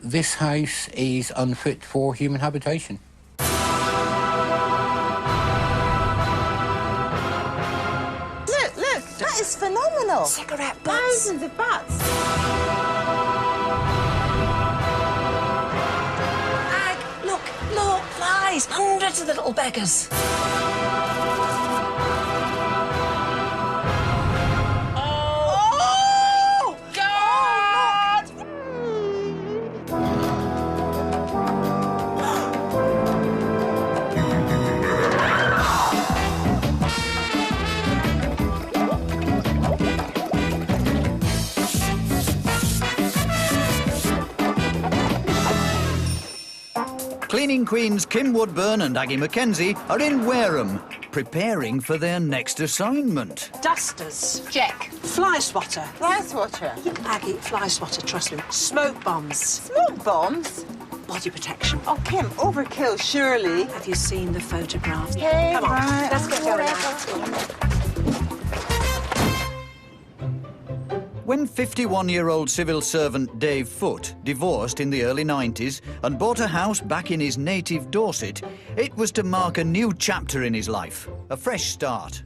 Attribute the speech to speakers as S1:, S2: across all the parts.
S1: This house is unfit for human habitation.
S2: Look, that is phenomenal.
S3: Cigarette butts.
S2: Thousands of butts.
S3: Ag, look, flies. Hundreds of the little beggars.
S4: Cleaning queens Kim Woodburn and Aggie Mackenzie are in Wareham, preparing for their next assignment.
S3: Dusters.
S5: Check.
S3: Fly swatter.
S2: Fly swatter.
S3: Aggie, fly swatter, trust me. Smoke bombs.
S2: Smoke bombs?
S3: Body protection.
S2: Oh, Kim, overkill, surely.
S3: Have you seen the photographs?
S2: Okay,
S3: Come on,
S2: right.
S3: let's get going now.
S4: When 51-year-old civil servant Dave Foote divorced in the early 90s and bought a house back in his native Dorset, it was to mark a new chapter in his life, a fresh start.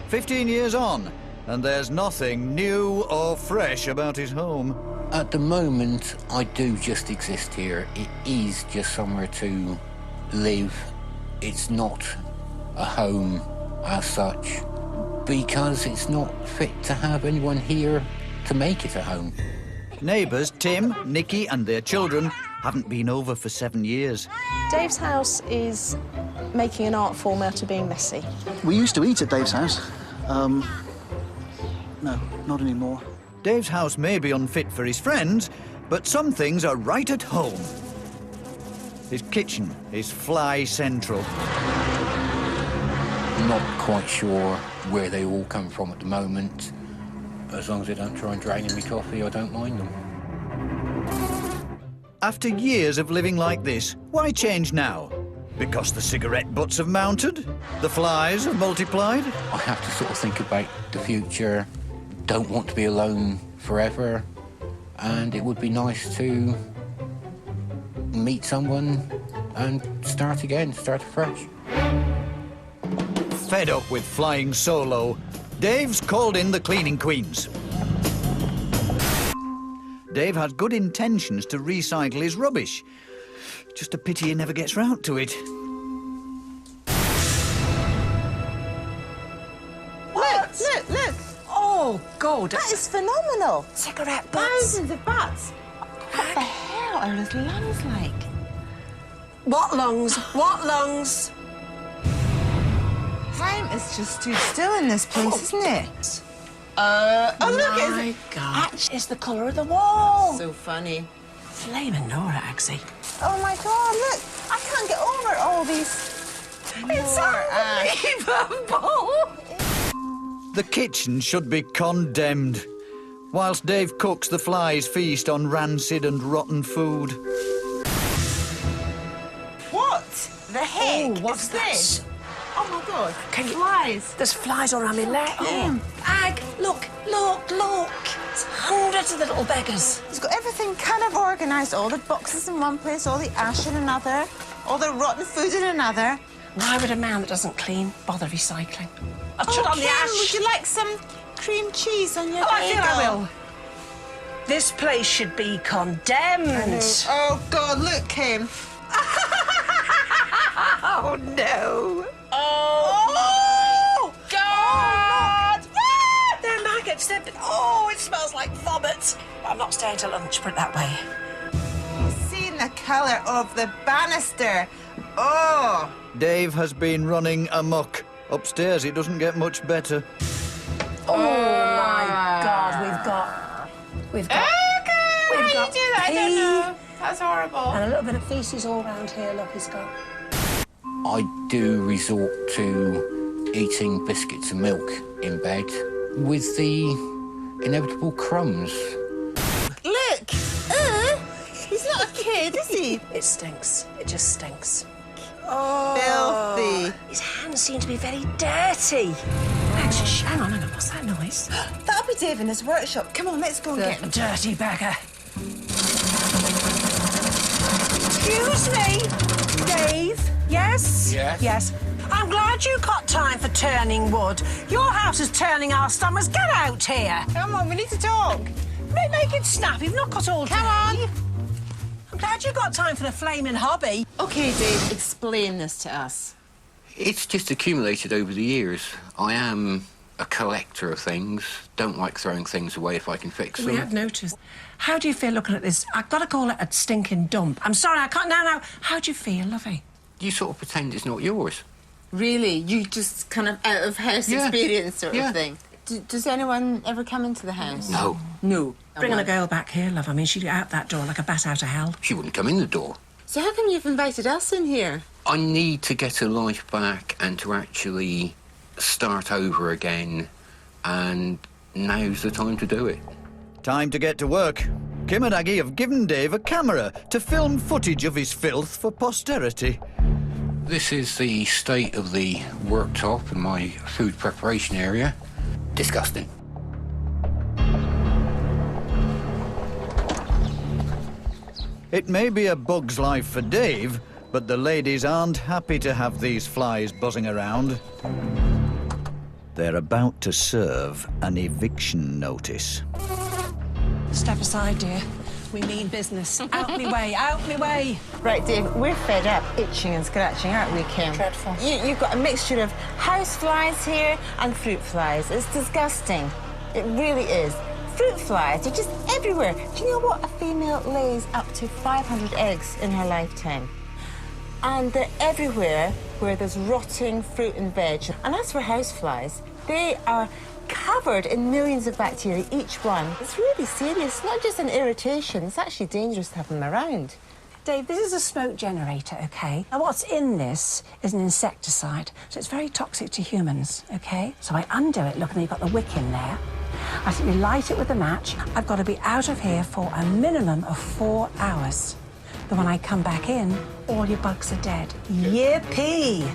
S4: 15 years on, and there's nothing new or fresh about his home.
S1: At the moment, I do just exist here. It is just somewhere to live. It's not a home as such, because it's not fit to have anyone here to make it a home.
S4: Neighbours Tim, Nikki and their children haven't been over for 7 years.
S5: Dave's house is making an art form out of being messy.
S6: We used to eat at Dave's house. No, not anymore.
S4: Dave's house may be unfit for his friends, but some things are right at home. His kitchen is fly central.
S1: Not quite sure where they all come from at the moment. As long as they don't try and drain in my coffee, I don't mind them.
S4: After years of living like this, why change now? Because the cigarette butts have mounted? The flies have multiplied?
S1: I have to sort of think about the future. Don't want to be alone forever. And it would be nice to meet someone and start again, start afresh.
S4: Fed up with flying solo, Dave's called in the cleaning queens. Dave has good intentions to recycle his rubbish. Just a pity he never gets round to it.
S2: Look.
S3: Oh, God.
S2: That is phenomenal.
S3: Cigarette butts.
S2: Thousands of butts. What the hell are those lungs like?
S3: What lungs? What lungs?
S2: Time is just stood still in this place, isn't it?
S3: Oh,
S2: look,
S3: my God. It's the colour of the wall.
S2: So funny.
S3: Flaming Nora, Agsy.
S2: Oh, my God, look. I can't get over all these...
S3: It's unbelievable.
S4: The kitchen should be condemned. Whilst Dave cooks, the flies feast on rancid and rotten food.
S2: What the heck
S3: Oh, what's
S2: is this?
S3: that?
S2: Oh, my God.
S3: Can you...
S2: Flies.
S3: There's flies all around my leg.
S2: Kim.
S3: Ag, look. It's hundreds of the little beggars.
S2: It's got everything kind of organised, all the boxes in one place, all the ash in another, all the rotten food in another.
S3: Why would a man that doesn't clean bother recycling? I'll shut on the
S2: Kim,
S3: ash.
S2: would you like some cream cheese on your
S3: Oh, I
S2: bagel?
S3: think I will. This place should be condemned.
S2: Oh, God, look, Kim.
S3: Oh, no. Oh, God! Ah, they're maggots. Oh, it smells like vomit. I'm not staying till lunch, put it that way.
S2: Seen the colour of the banister. Oh.
S4: Dave has been running amok. Upstairs, it doesn't get much better.
S3: Oh, my God, we've got
S2: How do you do that? I don't know. That's horrible.
S3: And a little bit of faeces all round here, look, he's got.
S1: I do resort to eating biscuits and milk in bed with the inevitable crumbs.
S2: Look. He's not a kid, is he?
S3: It stinks. It just stinks.
S2: Oh. Filthy.
S3: His hands seem to be very dirty. Actually, hang on, what's that noise?
S2: That'll be Dave in his workshop. Come on, let's go and get him.
S3: Dirty beggar. Yes?
S1: Yes?
S3: Yes. I'm glad you got time for turning wood. Your house is turning our stomachs. Get out here.
S2: Come on, we need to talk.
S3: Make it snap. You've not got all day.
S2: Come on.
S3: I'm glad you got time for the flaming hobby.
S2: OK, Dave, explain this to us.
S1: It's just accumulated over the years. I am a collector of things. Don't like throwing things away if I can fix them.
S3: We have noticed. How do you feel looking at this? I've got to call it a stinking dump. I'm sorry, I can't now. How do you feel, lovey?
S1: You sort of pretend it's not yours.
S2: Really? You just kind of out-of-house
S1: Yeah.
S2: experience sort
S1: Yeah.
S2: of thing? Does anyone ever come into the house?
S1: No.
S2: No.
S3: Bringing a girl back here, love. I mean, she'd get out that door like a bat out of hell.
S1: She wouldn't come in the door.
S2: So how come you've invited us in here?
S1: I need to get a life back and to actually start over again, and now's the time to do it.
S4: Time to get to work. Kim and Aggie have given Dave a camera to film footage of his filth for posterity.
S1: This is the state of the worktop in my food preparation area. Disgusting.
S4: It may be a bug's life for Dave, but the ladies aren't happy to have these flies buzzing around. They're about to serve an eviction notice.
S3: Step aside, dear. We mean business. Out me way, out me way.
S2: Right, Dave, we're fed up itching and scratching, aren't we, Kim?
S3: Dreadful.
S2: You've got a mixture of house flies here and fruit flies. It's disgusting. It really is. Fruit flies are just everywhere. Do you know what? A female lays up to 500 eggs in her lifetime. And they're everywhere where there's rotting fruit and veg. And as for house flies, they are covered in millions of bacteria, each one. It's really serious, not just an irritation. It's actually dangerous to have them around.
S3: Dave, this is a smoke generator, OK? Now, what's in this is an insecticide, so it's very toxic to humans, OK? So I undo it, look, and you've got the wick in there. I simply light it with a match. I've got to be out of here for a minimum of 4 hours. Then when I come back in, all your bugs are dead. Yippee!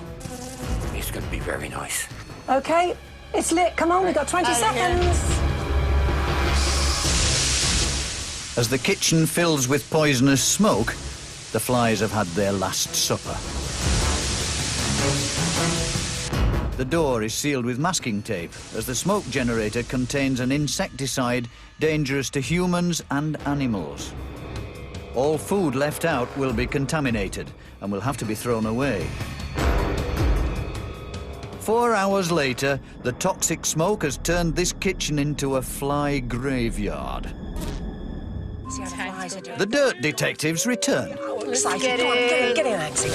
S1: It's going to be very nice.
S3: OK, it's lit. Come on, we've got 20 seconds.
S4: As the kitchen fills with poisonous smoke, the flies have had their last supper. The door is sealed with masking tape, as the smoke generator contains an insecticide dangerous to humans and animals. All food left out will be contaminated and will have to be thrown away. 4 hours later, the toxic smoke has turned this kitchen into a fly graveyard.
S3: See how the flies are doing.
S4: The dirt detectives return.
S3: Excited. Get in, Axie.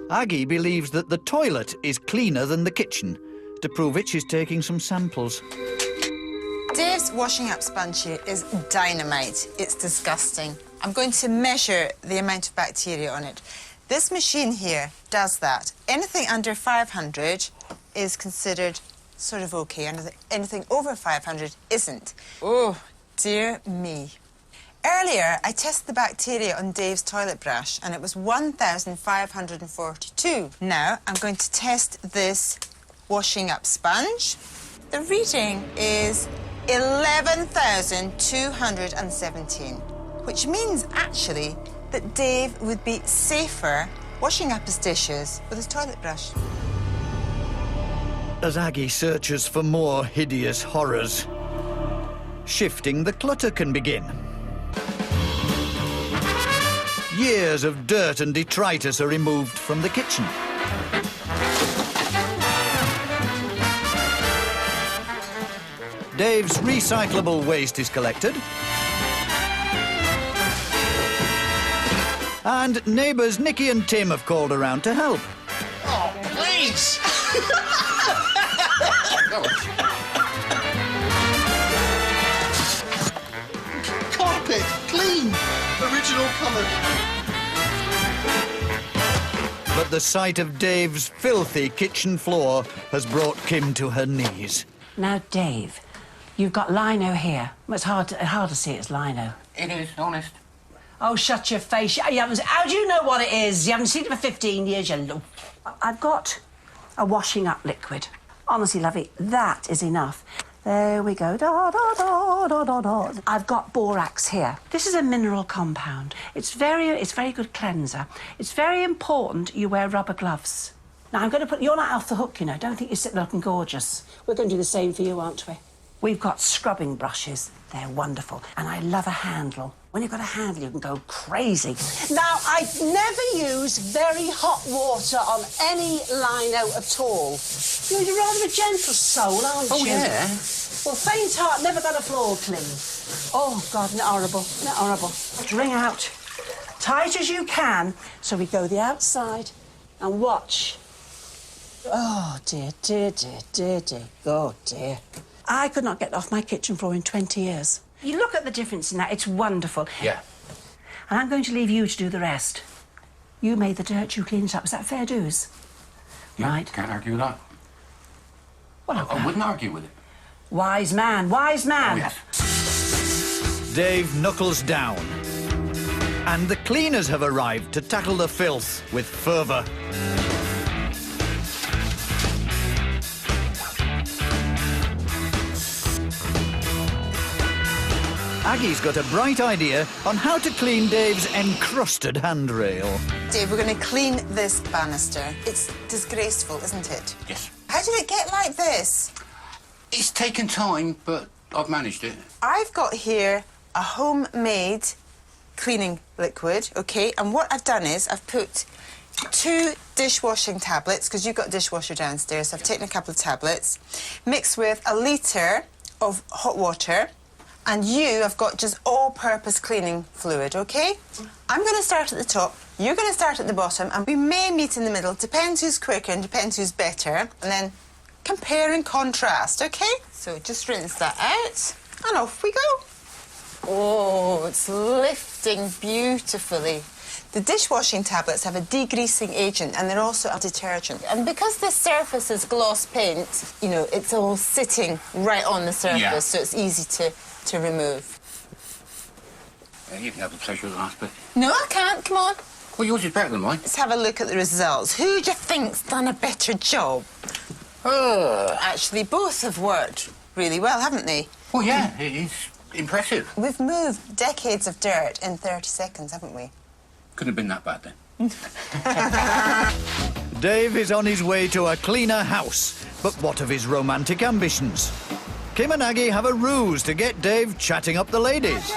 S4: Aggie believes that the toilet is cleaner than the kitchen. To prove it, she's taking some samples.
S2: Dave's washing up sponge here is dynamite. It's disgusting. I'm going to measure the amount of bacteria on it. This machine here does that. Anything under 500 is considered sort of OK, and anything over 500 isn't. Oh, dear me. Earlier, I tested the bacteria on Dave's toilet brush, and it was 1,542. Now, I'm going to test this washing up sponge. The reading is 11,217, which means, actually, that Dave would be safer washing up his dishes with his toilet brush.
S4: As Aggie searches for more hideous horrors, shifting the clutter can begin. Years of dirt and detritus are removed from the kitchen. Dave's recyclable waste is collected. And neighbours Nikki and Tim have called around to help.
S6: Oh, please! Carpet, clean, original colour.
S4: But the sight of Dave's filthy kitchen floor has brought Kim to her knees.
S3: Now, Dave, you've got lino here. Well, it's hard to see it's lino.
S1: It is, honest.
S3: Oh, shut your face. You haven't, how do you know what it is? You haven't seen it for 15 years, you loaf. I've got a washing up liquid. Honestly, lovey, that is enough. There we go. Da, da, da, da, da, da. I've got borax here. This is a mineral compound. It's very good cleanser. It's very important you wear rubber gloves. Now, I'm going to put... You're not off the hook, you know. Don't think you're sitting looking gorgeous. We're going to do the same for you, aren't we? We've got scrubbing brushes. They're wonderful. And I love a handle. When you've got a handle, you can go crazy. Now, I never use very hot water on any lino at all. You're rather a gentle soul, aren't you?
S1: Oh, yeah.
S3: Well, faint heart never got a floor clean. Oh, God, isn't it horrible? Isn't it horrible? Wring out. Tight as you can. So we go the outside and watch. Oh, dear, dear, dear, dear, dear. Oh, dear. I could not get off my kitchen floor in 20 years. You look at the difference in that. It's wonderful.
S1: Yeah.
S3: And I'm going to leave you to do the rest. You made the dirt, you cleaned it up. Is that fair dues?
S1: Yeah,
S3: Right.
S1: Can't argue with that.
S3: Well,
S1: I wouldn't argue with it.
S3: wise man, wise man.
S1: Oh, yes.
S4: Dave knuckles down. And the cleaners have arrived to tackle the filth with fervour. Aggie's got a bright idea on how to clean Dave's encrusted handrail.
S2: Dave, we're going to clean this banister. It's disgraceful, isn't it?
S1: Yes.
S2: How did it get like this?
S1: It's taken time, but I've managed it.
S2: I've got here a homemade cleaning liquid, OK? And what I've done is I've put 2 dishwashing tablets, because you've got a dishwasher downstairs, so I've taken a couple of tablets, mixed with a litre of hot water, and you have got just all-purpose cleaning fluid, OK? I'm going to start at the top, you're going to start at the bottom, and we may meet in the middle. Depends who's quicker and depends who's better. And then compare and contrast, OK? So just rinse that out, and off we go. Oh, it's lifting beautifully. The dishwashing tablets have a degreasing agent, and they're also a detergent. And because this surface is gloss paint, you know, it's all sitting right on the surface, so it's easy to remove.
S1: You can have the pleasure of the last bit.
S2: No, I can't. Come on.
S1: Well, yours is better than mine.
S2: Let's have a look at the results. Who do you think's done a better job? Actually, both have worked really well, haven't they?
S1: Well, yeah, it is impressive.
S2: We've moved decades of dirt in 30 seconds, haven't we?
S1: Couldn't have been that bad then.
S4: Dave is on his way to a cleaner house. But what of his romantic ambitions? Kim and Aggie have a ruse to get Dave chatting up the ladies.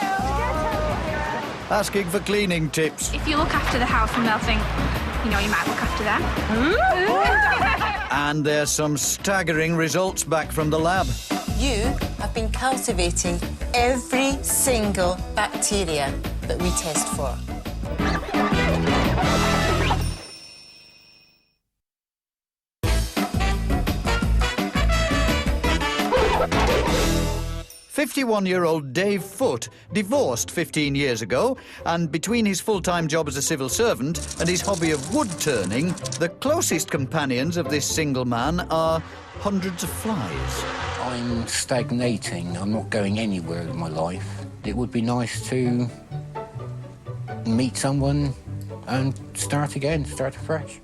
S4: Asking for cleaning tips.
S7: If you look after the house, and they'll think, you know, you might look after them.
S4: And there's some staggering results back from the lab.
S2: You have been cultivating every single bacteria that we test for.
S4: 51-year-old Dave Foote divorced 15 years ago, and between his full-time job as a civil servant and his hobby of wood-turning, the closest companions of this single man are hundreds of flies.
S1: I'm stagnating. I'm not going anywhere in my life. It would be nice to meet someone and start again, start afresh.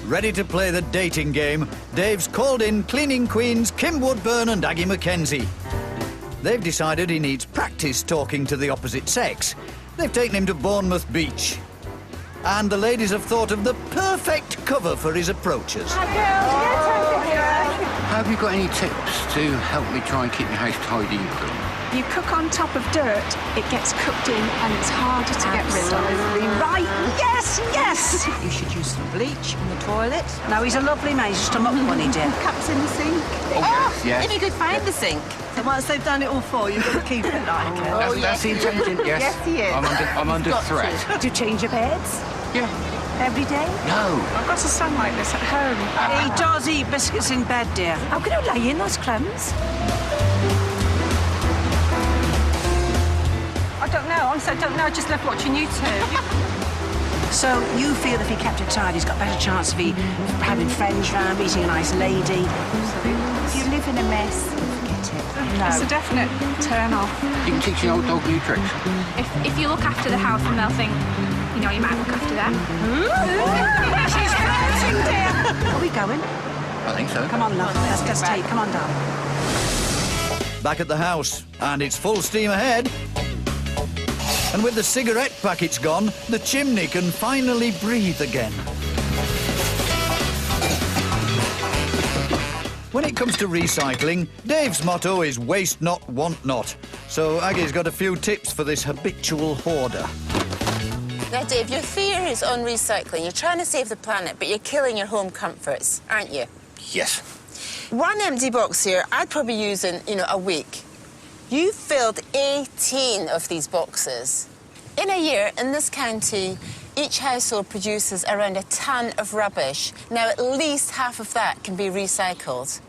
S4: Ready to play the dating game, Dave's called in cleaning queens Kim Woodburn and Aggie Mackenzie. They've decided he needs practice talking to the opposite sex. They've taken him to Bournemouth Beach. And the ladies have thought of the perfect cover for his approaches.
S1: Have you got any tips to help me try and keep my house tidy and clean?
S7: You cook on top of dirt, it gets cooked in and it's harder to get rid of.
S3: Absolutely right. Yes, yes.
S8: You should use some bleach in the toilet.
S3: No, he's a lovely man. He's just a muck bunny, dear.
S8: Cups in the sink.
S1: Oh, yes.
S2: If you could find the sink.
S8: So once they've done it all for you, you've got to keep it like it.
S1: That's the intention, yes.
S2: Yes, he is.
S1: I'm under threat.
S3: Do you change your beds
S1: Yeah.
S3: every day?
S1: No.
S7: I've got a son like this at home.
S3: He does eat biscuits in bed, dear. How can you lay in those crumbs?
S7: I don't know, honestly, I don't know. I just love watching you two.
S3: So you feel if he kept it tidy, he's got a better chance of having friends round, meeting a nice lady.
S8: If you live in a mess, forget it.
S7: It's a definite turn off.
S1: You can teach an old dog new tricks.
S7: If you look after the house, and they'll think, you know, you might look after them. She's flirting, dear.
S3: Are we going?
S1: I think so.
S3: Come on, love. Let's take. Come on, darling.
S4: back at the house, and it's full steam ahead. And with the cigarette packets gone, the chimney can finally breathe again. When it comes to recycling, Dave's motto is waste not, want not. So Aggie's got a few tips for this habitual hoarder.
S2: Now, Dave, your theories on recycling, you're trying to save the planet, but you're killing your home comforts, aren't you?
S1: Yes.
S2: One empty box here, I'd probably use in, a week. You filled 18 of these boxes. In a year, in this county, each household produces around a ton of rubbish. Now, at least half of that can be recycled.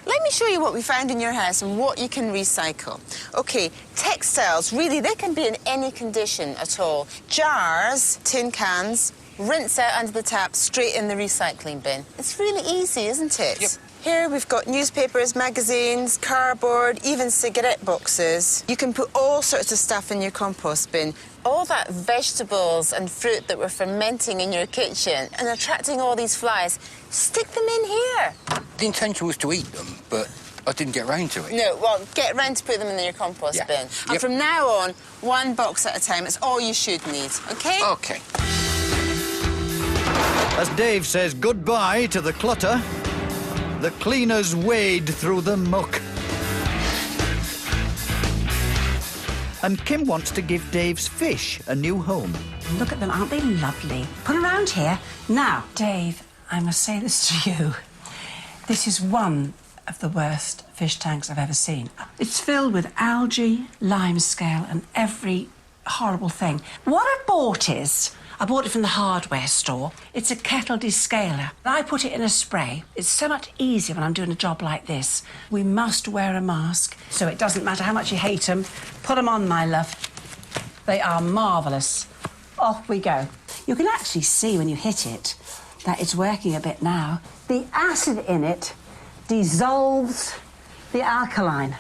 S2: Let me show you what we found in your house and what you can recycle. OK, textiles, really, they can be in any condition at all. Jars, tin cans, rinse out under the tap, straight in the recycling bin. It's really easy, isn't it?
S1: Yep.
S2: Here we've got newspapers, magazines, cardboard, even cigarette boxes. You can put all sorts of stuff in your compost bin. All that vegetables and fruit that were fermenting in your kitchen and attracting all these flies, stick them in here.
S1: The intention was to eat them, but I didn't get round to it.
S2: No, well, get round to put them in your compost bin. And
S1: Yep.
S2: from now on, one box at a time. It's all you should need, OK?
S1: OK.
S4: As Dave says goodbye to the clutter, the cleaners wade through the muck. And Kim wants to give Dave's fish a new home.
S3: Look at them, aren't they lovely? Put them around here. Now, Dave, I must say this to you. This is one of the worst fish tanks I've ever seen. It's filled with algae, lime scale, and every horrible thing. What I bought is, I bought it from the hardware store. It's a kettle descaler. I put it in a spray. It's so much easier when I'm doing a job like this. We must wear a mask, so it doesn't matter how much you hate them. Put them on, my love. They are marvellous. Off we go. You can actually see when you hit it that it's working a bit now. The acid in it dissolves the alkaline.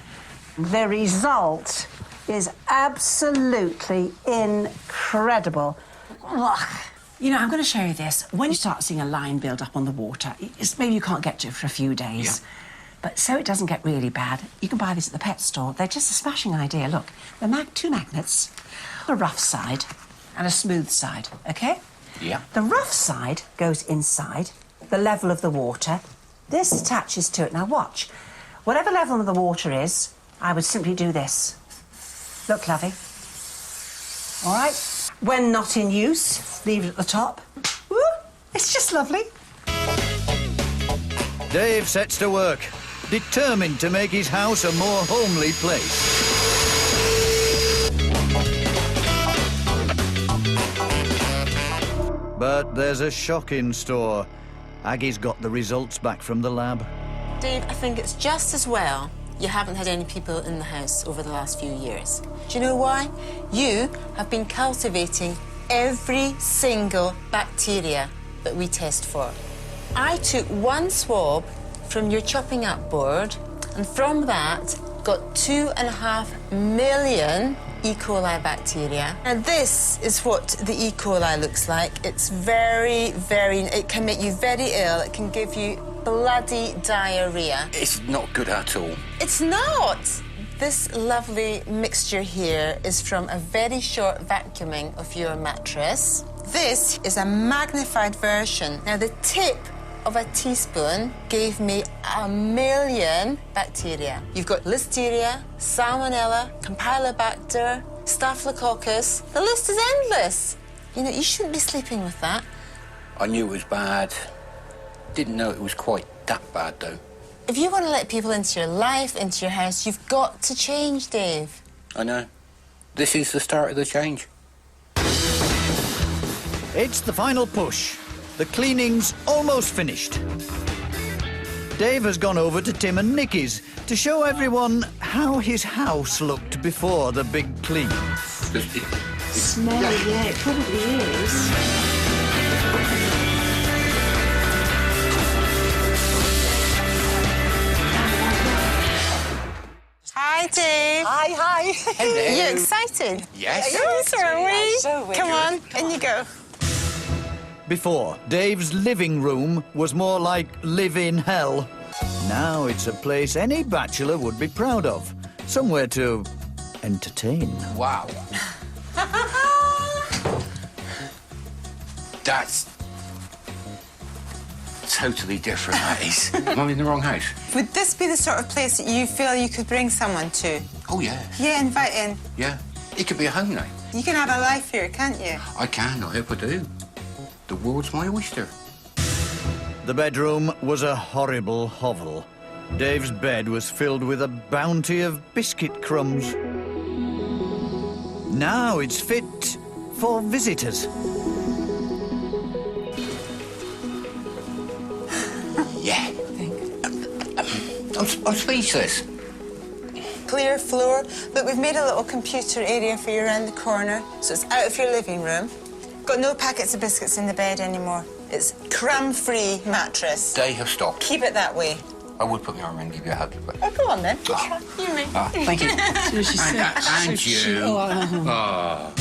S3: The result is absolutely incredible. Ugh. You know, I'm going to show you this. When you start seeing a line build up on the water, maybe you can't get to it for a few days.
S1: Yeah.
S3: But so it doesn't get really bad, you can buy these at the pet store. They're just a smashing idea. Look, they're two magnets, a rough side and a smooth side, OK?
S1: Yeah.
S3: The rough side goes inside, the level of the water. This attaches to it. Now, watch. Whatever level of the water is, I would simply do this. Look, lovey. All right? When not in use, leave it at the top. Woo! It's just lovely.
S4: Dave sets to work, determined to make his house a more homely place. But there's a shock in store. Aggie's got the results back from the lab.
S2: Dave, I think it's just as well you haven't had any people in the house over the last few years. Do you know why? You have been cultivating every single bacteria that we test for. I took one swab from your chopping up board, and from that got 2.5 million E. coli bacteria. Now, this is what the E. coli looks like. It's it can make you very ill. It can give you bloody diarrhea.
S1: It's not good at all.
S2: It's not! This lovely mixture here is from a very short vacuuming of your mattress. This is a magnified version. Now, the tip of a teaspoon gave me 1 million bacteria. You've got Listeria, Salmonella, Campylobacter, Staphylococcus. The list is endless. You know, you shouldn't be sleeping with that.
S1: I knew it was bad. Didn't know it was quite that bad, though.
S2: If you want to let people into your life, into your house, you've got to change, Dave.
S1: I know. This is the start of the change.
S4: It's the final push. The cleaning's almost finished. Dave has gone over to Tim and Nicky's to show everyone how his house looked before the big clean.
S3: Smell, yeah, it probably is.
S2: Hi, Dave.
S3: Hi.
S1: Hello.
S2: You excited?
S1: Yes.
S2: Yes, are we?
S3: so we're
S2: Come on,
S3: good.
S2: in you go.
S4: Before, Dave's living room was more like live-in hell. Now it's a place any bachelor would be proud of. somewhere to entertain.
S1: Wow. That's totally different, that is. Am I in the wrong house?
S9: Would this be the sort of place that you feel you could bring someone to?
S1: Oh, yes.
S9: Yeah, invite in.
S1: Yeah. It could be a home now.
S9: You can have a life here, can't you?
S1: I can, I hope I do. The world's my oyster.
S4: The bedroom was a horrible hovel. Dave's bed was filled with a bounty of biscuit crumbs. Now it's fit for visitors.
S1: Yeah. I'm speechless.
S9: Clear floor. Look, we've made a little computer area for you around the corner, so it's out of your living room. Got no packets of biscuits in the bed anymore. It's crumb-free mattress.
S1: They have stopped.
S9: Keep it that way.
S1: I would put my arm around and give you a hug, but...
S9: Oh, go on then.
S1: Oh.
S9: You me.
S1: Oh, thank you. and you. Oh.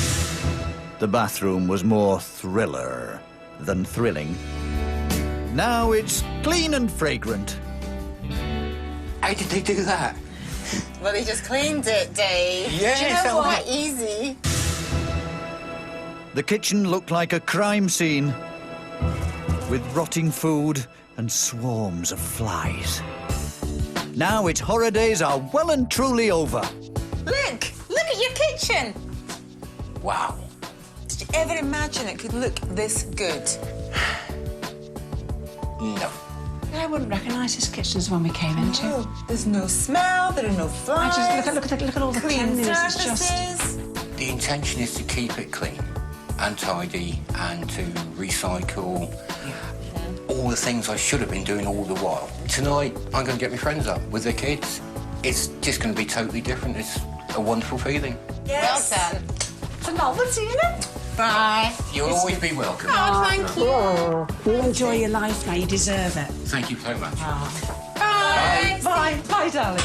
S4: The bathroom was more thriller than thrilling. Now it's clean and fragrant.
S1: How did they do that?
S9: Well, they just cleaned it, Dave.
S1: Yeah,
S9: Do you know what? Easy.
S4: The kitchen looked like a crime scene with rotting food and swarms of flies. Now its horror days are well and truly over.
S9: Look at your kitchen.
S1: Wow.
S9: Did you ever imagine it could look this good?
S1: No.
S3: I wouldn't recognise this kitchen as the one we came into.
S9: Oh, there's no smell, there are no flies.
S3: Look at all the
S9: clean
S3: cleanliness.
S9: surfaces.
S1: The intention is to keep it clean and tidy and to recycle all the things I should have been doing all the while. Tonight, I'm going to get my friends up with their kids. It's just going to be totally different. It's a wonderful feeling.
S9: Yes. Well done.
S3: It's a novelty, isn't it?
S9: Bye.
S1: You'll always be welcome.
S9: Oh, thank you.
S3: You enjoy your life now. You deserve it.
S1: Thank you so much.
S9: Bye.
S3: Bye. Bye, darling.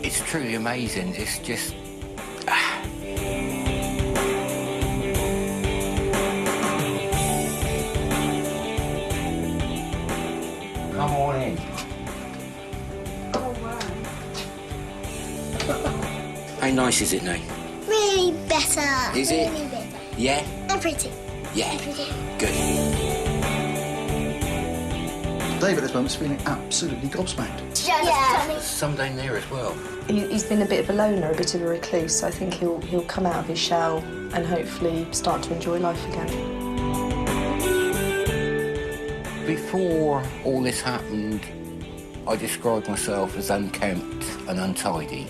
S1: It's truly amazing. It's just... Come on in. How nice is it now?
S10: Really better.
S1: Is it?
S10: Really better.
S1: Yeah?
S10: And pretty.
S1: Yeah.
S10: And pretty.
S1: Good.
S6: Dave at this moment is feeling absolutely gobsmacked.
S10: Yeah.
S1: Some down there as well.
S5: He's been a bit of a loner, a bit of a recluse. I think he'll come out of his shell and hopefully start to enjoy life again.
S1: Before all this happened, I described myself as unkempt and untidy.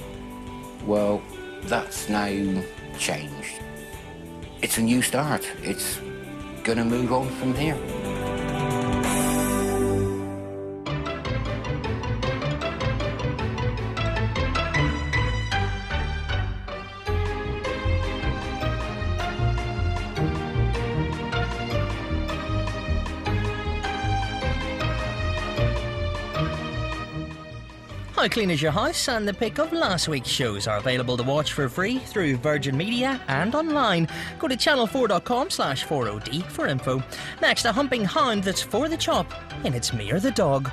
S1: Well, that's now changed. It's a new start. It's gonna move on from here.
S11: How Clean Is Your House and the pick of last week's shows are available to watch for free through Virgin Media and online. Go to channel4.com/40D for info. Next, a humping hound that's for the chop, and it's me or the dog.